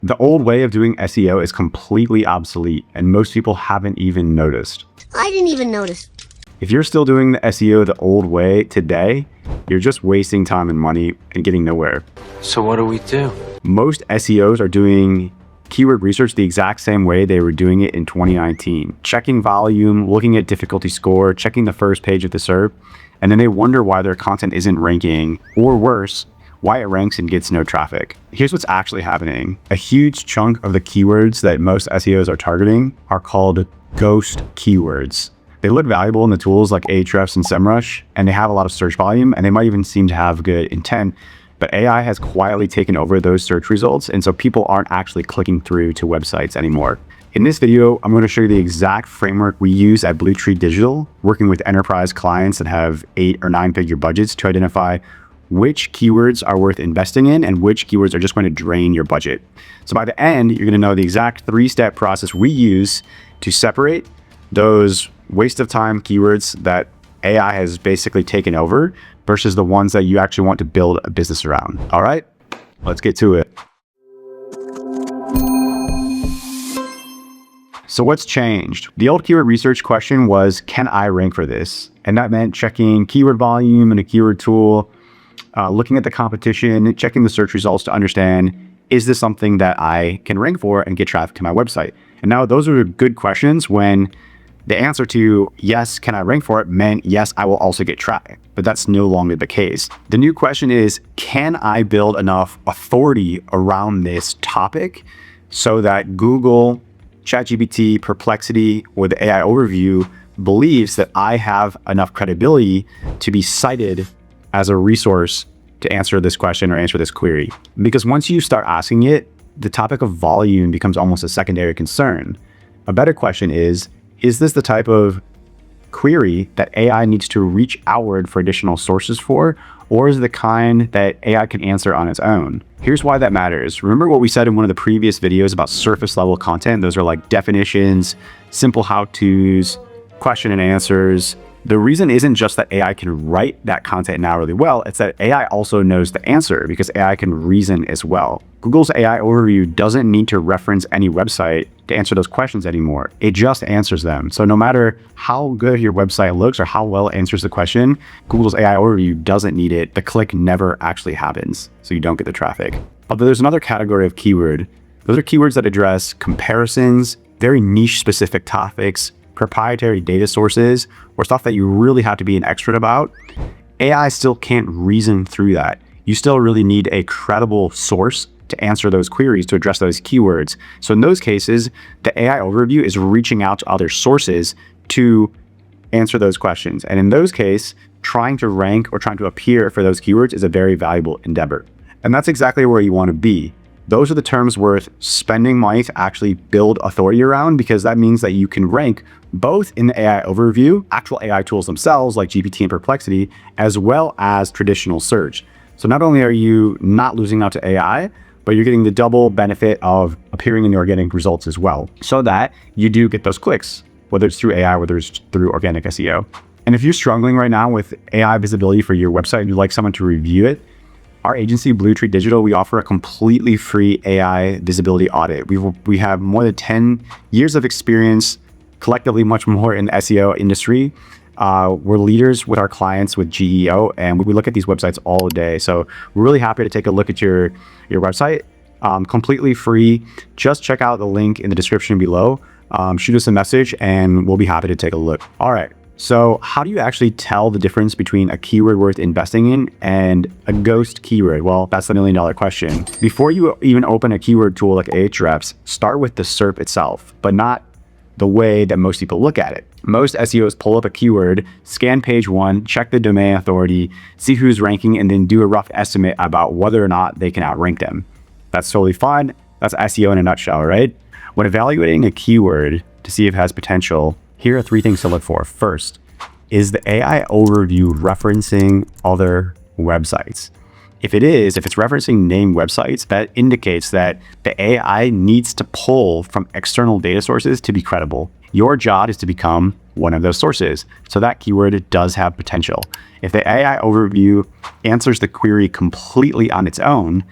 The old way of doing SEO is completely obsolete, and most people haven't even noticed. I didn't even notice. If you're still doing the SEO the old way today, you're just wasting time and money and getting nowhere. So what do we do? Most SEOs are doing keyword research the exact same way they were doing it in 2019. Checking volume, looking at difficulty score, checking the first page of the SERP, and then they wonder why their content isn't ranking, or worse, why it ranks and gets no traffic. Here's what's actually happening. A huge chunk of the keywords that most SEOs are targeting are called ghost keywords. They look valuable in the tools like Ahrefs and SEMrush, and they have a lot of search volume, and they might even seem to have good intent, but AI has quietly taken over those search results, and so people aren't actually clicking through to websites anymore. In this video, I'm going to show you the exact framework we use at Blue Tree Digital, working with enterprise clients that have 8 or 9 figure budgets to identify which keywords are worth investing in and which keywords are just going to drain your budget. So by the end, you're going to know the exact 3-step process we use to separate those waste of time keywords that AI has basically taken over versus the ones that you actually want to build a business around. All right, let's get to it. So what's changed? The old keyword research question was, can I rank for this? And that meant checking keyword volume in a keyword tool, looking at the competition, checking the search results to understand, is this something that I can rank for and get traffic to my website? And now those are good questions when the answer to yes, can I rank for it meant yes, I will also get traffic, but that's no longer the case. The new question is, can I build enough authority around this topic so that Google, ChatGPT, Perplexity, or the AI overview believes that I have enough credibility to be cited as a resource to answer this question or answer this query? Because once you start asking it, the topic of volume becomes almost a secondary concern. A better question is this the type of query that AI needs to reach outward for additional sources for, or is it the kind that AI can answer on its own? Here's why that matters. Remember what we said in one of the previous videos about surface level content? Those are like definitions, simple how-tos, question and answers. The reason isn't just that AI can write that content now really well, it's that AI also knows the answer because AI can reason as well. Google's AI overview doesn't need to reference any website to answer those questions anymore. It just answers them. So no matter how good your website looks or how well it answers the question, Google's AI overview doesn't need it. The click never actually happens, so you don't get the traffic. Although there's another category of keyword. Those are keywords that address comparisons, very niche specific topics, proprietary data sources, or stuff that you really have to be an expert about. AI still can't reason through that. You still really need a credible source to answer those queries, to address those keywords. So in those cases, the AI overview is reaching out to other sources to answer those questions. And in those cases, trying to rank or trying to appear for those keywords is a very valuable endeavor. And that's exactly where you want to be. Those are the terms worth spending money to actually build authority around, because that means that you can rank both in the AI overview, actual AI tools themselves like GPT and Perplexity, as well as traditional search. So not only are you not losing out to AI, but you're getting the double benefit of appearing in the organic results as well, so that you do get those clicks, whether it's through AI, whether it's through organic SEO. And if you're struggling right now with AI visibility for your website and you'd like someone to review it, our agency, Blue Tree Digital, we offer a completely free AI visibility audit. We have more than 10 years of experience, collectively much more in the SEO industry. We're leaders with our clients with GEO, and we look at these websites all day. So we're really happy to take a look at your website, completely free. Just check out the link in the description below. Shoot us a message and we'll be happy to take a look. All right. So how do you actually tell the difference between a keyword worth investing in and a ghost keyword? Well, that's the $1 million question. Before you even open a keyword tool like Ahrefs, start with the SERP itself, but not the way that most people look at it. Most SEOs pull up a keyword, scan page 1, check the domain authority, see who's ranking, and then do a rough estimate about whether or not they can outrank them. That's totally fine. That's SEO in a nutshell, right? When evaluating a keyword to see if it has potential, here are 3 things to look for. First, is the AI overview referencing other websites? If it's referencing named websites, that indicates that the AI needs to pull from external data sources to be credible. Your job is to become one of those sources. So that keyword does have potential. If the AI overview answers the query completely on its own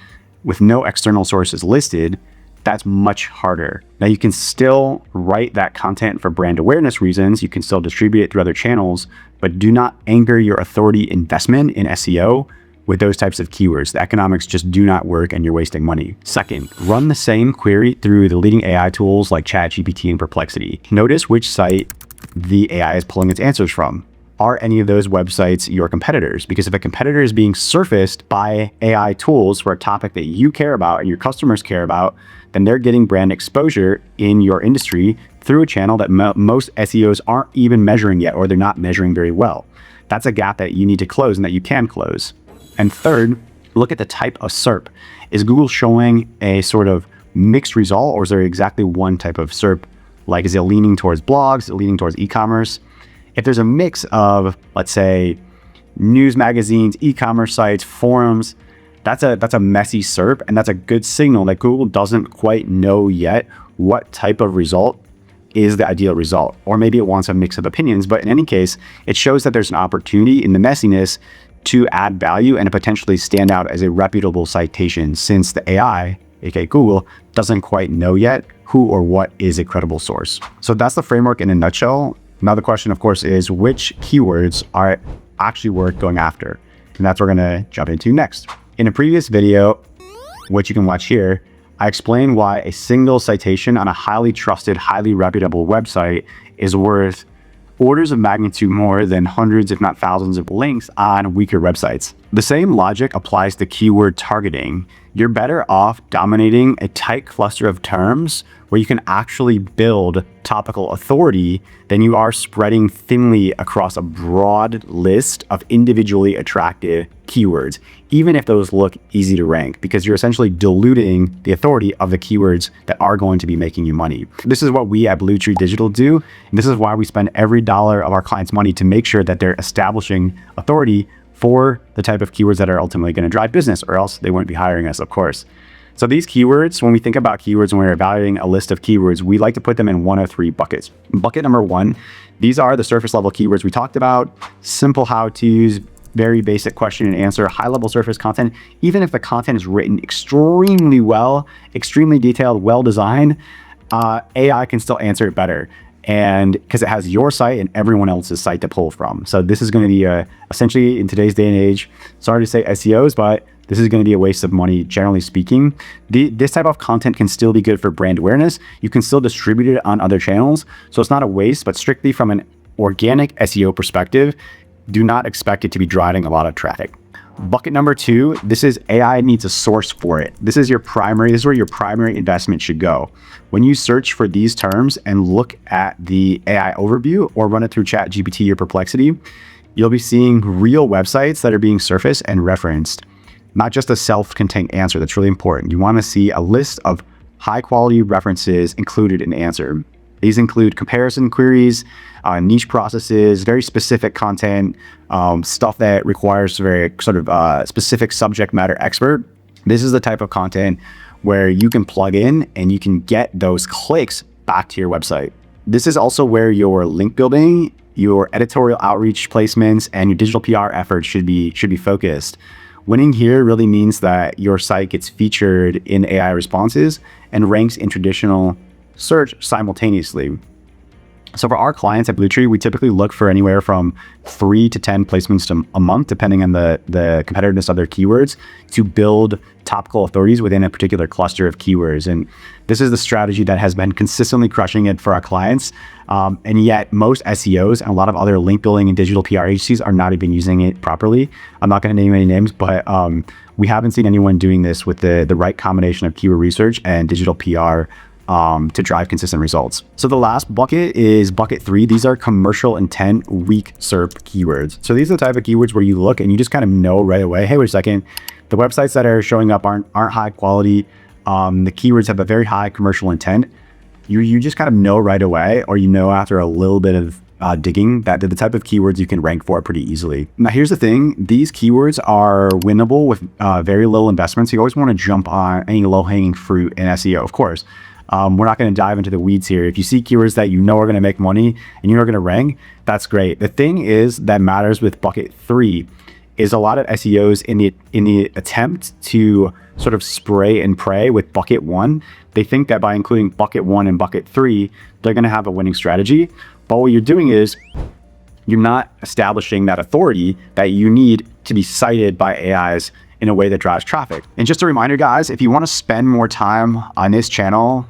with no external sources listed, That's much harder. Now you can still write that content for brand awareness reasons. You can still distribute it through other channels, but do not anchor your authority investment in SEO with those types of keywords. The economics just do not work and you're wasting money. Second, run the same query through the leading AI tools like ChatGPT and Perplexity. Notice which site the AI is pulling its answers from. Are any of those websites your competitors? Because if a competitor is being surfaced by AI tools for a topic that you care about and your customers care about, then they're getting brand exposure in your industry through a channel that most SEOs aren't even measuring yet, or they're not measuring very well. That's a gap that you need to close and that you can close. And third, look at the type of SERP. Is Google showing a sort of mixed result, or is there exactly one type of SERP? Like, is it leaning towards blogs, is it leaning towards e-commerce? If there's a mix of, let's say, news magazines, e-commerce sites, forums, that's a messy SERP, and that's a good signal that Google doesn't quite know yet what type of result is the ideal result. Or maybe it wants a mix of opinions, but in any case, it shows that there's an opportunity in the messiness to add value and to potentially stand out as a reputable citation, since the AI, aka Google, doesn't quite know yet who or what is a credible source. So that's the framework in a nutshell. Now the question, of course, is which keywords are actually worth going after? And that's what we're gonna jump into next. In a previous video, which you can watch here, I explained why a single citation on a highly trusted, highly reputable website is worth orders of magnitude more than hundreds, if not thousands of links on weaker websites. The same logic applies to keyword targeting. You're better off dominating a tight cluster of terms where you can actually build topical authority than you are spreading thinly across a broad list of individually attractive keywords, even if those look easy to rank, because you're essentially diluting the authority of the keywords that are going to be making you money. This is what we at Blue Tree Digital do, and this is why we spend every dollar of our clients' money to make sure that they're establishing authority for the type of keywords that are ultimately going to drive business, or else they wouldn't be hiring us, of course. So these keywords, when we think about keywords, when we're evaluating a list of keywords, we like to put them in one of three buckets. Bucket number one, these are the surface level keywords we talked about, simple how-tos, very basic question and answer, high-level surface content. Even if the content is written extremely well, extremely detailed, well-designed, AI can still answer it better. And because it has your site and everyone else's site to pull from. So this is going to be essentially, in today's day and age, sorry to say SEOs, but this is going to be a waste of money, generally speaking. This type of content can still be good for brand awareness. You can still distribute it on other channels. So it's not a waste, but strictly from an organic SEO perspective, do not expect it to be driving a lot of traffic. Bucket number two, this is AI needs a source for it. This is where your primary investment should go. When you search for these terms and look at the AI overview or run it through ChatGPT or Perplexity, you'll be seeing real websites that are being surfaced and referenced, not just a self-contained answer. That's really important. You want to see a list of high quality references included in the answer. These include comparison queries, niche processes, very specific content, stuff that requires very sort of specific subject matter expert. This is the type of content where you can plug in and you can get those clicks back to your website. This is also where your link building, your editorial outreach placements, and your digital PR efforts should be focused. Winning here really means that your site gets featured in AI responses and ranks in traditional search simultaneously. So for our clients at Blue Tree, we typically look for anywhere from 3 to 10 placements a month, depending on the competitiveness of their keywords, to build topical authorities within a particular cluster of keywords. And this is the strategy that has been consistently crushing it for our clients. And yet most SEOs and a lot of other link building and digital PR agencies are not even using it properly. I'm not going to name any names, but we haven't seen anyone doing this with the right combination of keyword research and digital PR to drive consistent results. So the last bucket is bucket 3. These are commercial intent weak SERP keywords. So these are the type of keywords where you look and you just kind of know right away, hey, wait a second, the websites that are showing up aren't high quality. The keywords have a very high commercial intent. You just kind of know right away, or you know after a little bit of digging, that they're the type of keywords you can rank for pretty easily. Now here's the thing, these keywords are winnable with very little investment. So you always want to jump on any low-hanging fruit in SEO, of course. We're not going to dive into the weeds here. If you see keywords that you know are going to make money and you're going to rank, that's great. The thing is that matters with bucket 3 is a lot of SEOs in the attempt to sort of spray and pray with bucket 1, They think that by including bucket 1 and bucket 3, they're going to have a winning strategy. But what you're doing is you're not establishing that authority that you need to be cited by AIs in a way that drives traffic. And just a reminder, guys, if you want to spend more time on this channel,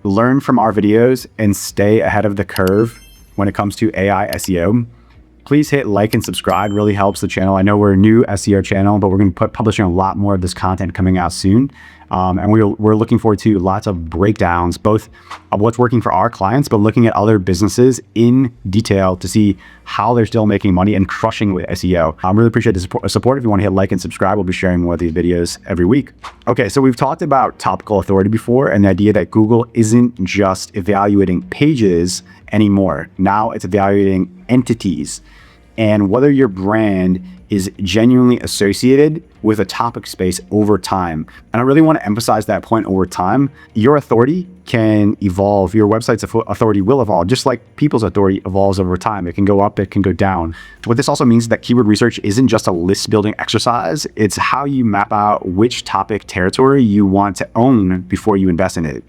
learn from our videos, and stay ahead of the curve when it comes to AI SEO, please hit like and subscribe. It really helps the channel. I know we're a new SEO channel, but we're going to be publishing a lot more of this content coming out soon. And we're looking forward to lots of breakdowns, both of what's working for our clients, but looking at other businesses in detail to see how they're still making money and crushing with SEO. I really appreciate the support. If you want to hit like and subscribe, we'll be sharing more of these videos every week. Okay, so we've talked about topical authority before, and the idea that Google isn't just evaluating pages anymore. Now it's evaluating entities, and whether your brand is genuinely associated with a topic space over time. And I really want to emphasize that point: over time. Your authority can evolve. Your website's authority will evolve, just like people's authority evolves over time. It can go up, it can go down. What this also means is that keyword research isn't just a list building exercise. It's how you map out which topic territory you want to own before you invest in it.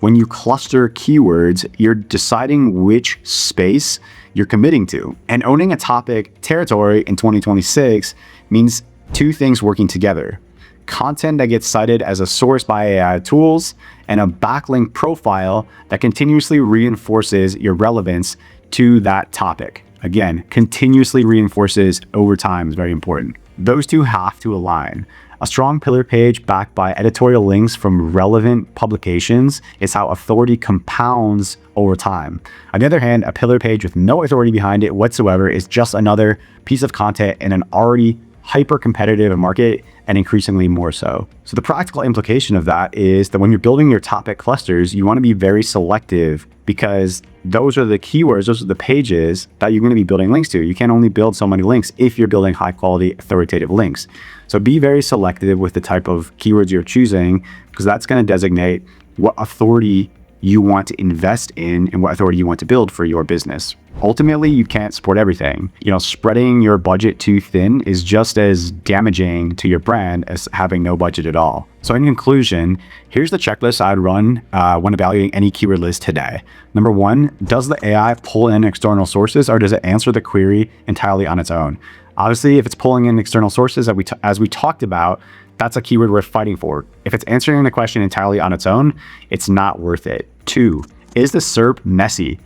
When you cluster keywords, you're deciding which space you're committing to. And owning a topic territory in 2026 means two things working together: content that gets cited as a source by AI tools, and a backlink profile that continuously reinforces your relevance to that topic. Again, continuously reinforces over time is very important. Those two have to align. A strong pillar page backed by editorial links from relevant publications is how authority compounds over time. On the other hand, a pillar page with no authority behind it whatsoever is just another piece of content in an already hyper-competitive market, and increasingly more so. So the practical implication of that is that when you're building your topic clusters, you want to be very selective, because those are the keywords, those are the pages that you're going to be building links to. You can't only build so many links if you're building high quality authoritative links. So be very selective with the type of keywords you're choosing, because that's going to designate what authority you want to invest in and what authority you want to build for your business. Ultimately, you can't support everything. Spreading your budget too thin is just as damaging to your brand as having no budget at all. So in conclusion, here's the checklist I'd run when evaluating any keyword list today. Number 1, does the AI pull in external sources, or does it answer the query entirely on its own? Obviously, if it's pulling in external sources, as we talked about, that's a keyword worth fighting for. If it's answering the question entirely on its own, it's not worth it. 2, is the SERP messy?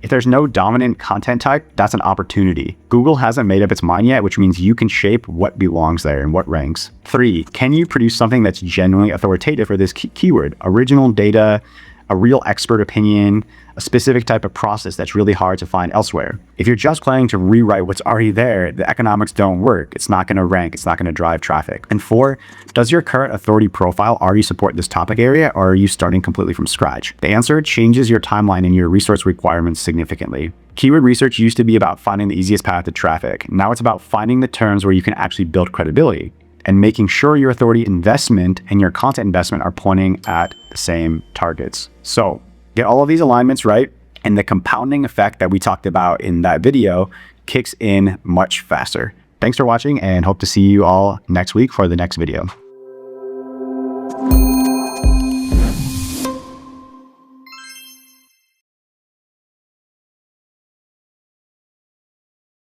If there's no dominant content type, that's an opportunity. Google hasn't made up its mind yet, which means you can shape what belongs there and what ranks. 3, can you produce something that's genuinely authoritative for this keyword? Original data, a real expert opinion, a specific type of process that's really hard to find elsewhere. If you're just planning to rewrite what's already there, the economics don't work. It's not going to rank. It's not going to drive traffic. And 4, does your current authority profile already support this topic area, or are you starting completely from scratch? The answer changes your timeline and your resource requirements significantly. Keyword research used to be about finding the easiest path to traffic. Now it's about finding the terms where you can actually build credibility and making sure your authority investment and your content investment are pointing at the same targets. So get all of these alignments right, and the compounding effect that we talked about in that video kicks in much faster. Thanks for watching, and hope to see you all next week for the next video.